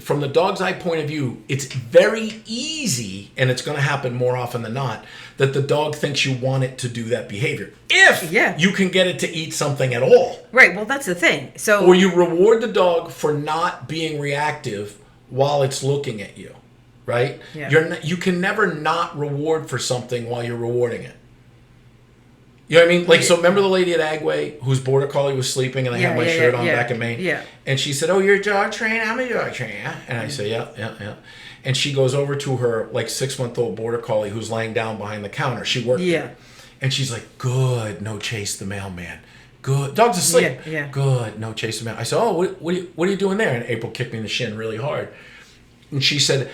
From the dog's eye point of view, it's very easy, and it's going to happen more often than not, that the dog thinks you want it to do that behavior. If you can get it to eat something at all. Right, well, that's the thing. So, or you reward the dog for not being reactive while it's looking at you, right? Yeah. You can never not reward for something while you're rewarding it. You know what I mean? Like, so remember the lady at Agway whose border collie was sleeping and I had my shirt on back in Maine? Yeah. And she said, "Oh, you're a dog trainer? I'm a dog trainer." And I say, yeah. And she goes over to her, like, 6-month-old border collie who's laying down behind the counter. She worked there. And she's like, "Good, no chase the mailman. Good. Dog's asleep. Yeah. Good, no chase the mailman." I said, "Oh, what are you doing there?" And April kicked me in the shin really hard. And she said,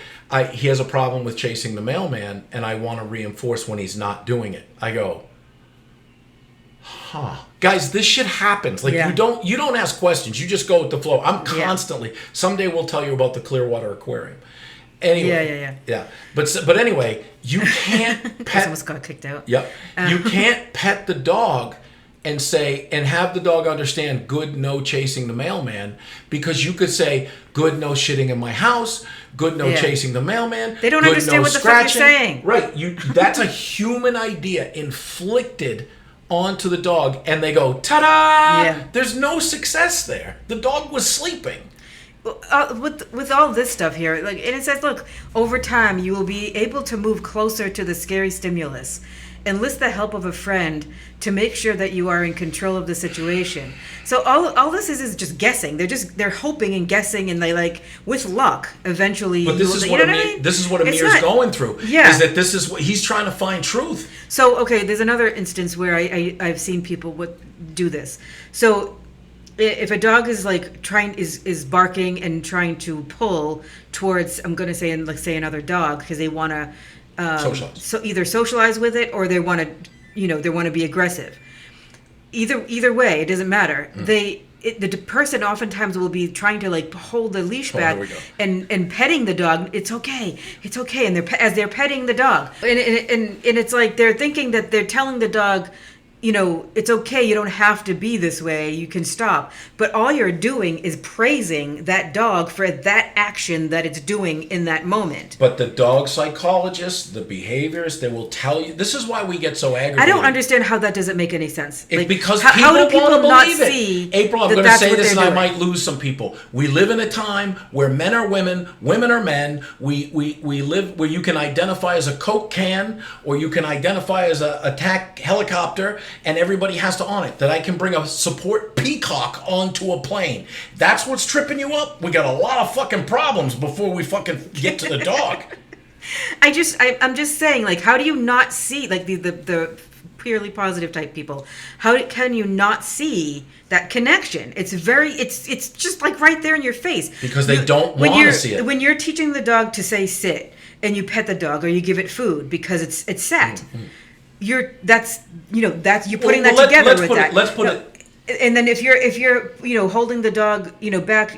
he has a problem with chasing the mailman, and I want to reinforce when he's not doing it. I go, guys, this shit happens. Like, you don't ask questions. You just go with the flow. I'm constantly. Someday we'll tell you about the Clearwater Aquarium. Anyway, yeah. But anyway, you can't pet. Almost got kicked out. Yep. You can't pet the dog and have the dog understand good, no chasing the mailman, because you could say good, no shitting in my house, good, no chasing the mailman. They don't good, understand no what scratching. the fuck you're saying. Right. That's a human idea inflicted onto the dog, and they go, ta-da! Yeah. There's no success there. The dog was sleeping. With all this stuff here, like, and it says, look, over time you will be able to move closer to the scary stimulus. Enlist the help of a friend to make sure that you are in control of the situation. So all this is just guessing. They're hoping and guessing, and they, like, with luck eventually. But this is what Amir's going through. Yeah. Is that this is what he's trying to find truth. So okay, there's another instance where I've seen people do this. So if a dog is like is barking and trying to pull towards, I'm going to say, say another dog, because they want to socialize. So either socialize with it, or they want to be aggressive. Either way, it doesn't matter. The person oftentimes will be trying to, like, hold the leash back and petting the dog. It's okay, and as they're petting the dog, and it's like they're thinking that they're telling the dog, it's okay, you don't have to be this way, you can stop. But all you're doing is praising that dog for that action that it's doing in that moment. But the dog psychologists, the behaviorists, they will tell you. This is why we get so aggravated. I don't understand how that doesn't make any sense. Because how do people want to not believe see it. April, I'm going to say this, and I might lose some people. We live in a time where men are women, women are men. We live where you can identify as a Coke can, or you can identify as a attack helicopter, and everybody has to on it. That I can bring a support peacock onto a plane. That's what's tripping you up? We got a lot of fucking problems before we fucking get to the dog. I'm just saying, like, how do you not see, like, the purely positive type people, how can you not see that connection? It's just, like, right there in your face. Because they don't want to see it. When you're teaching the dog to say sit, and you pet the dog, or you give it food because it's sat, you're putting that together with that. Let's put it. And then if you're holding the dog back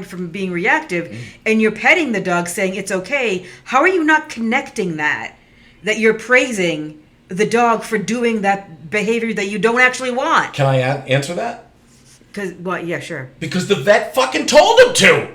from being reactive, and you're petting the dog saying it's okay, how are you not connecting that you're praising the dog for doing that behavior that you don't actually want? Can I answer that? Yeah, sure. Because the vet fucking told him to.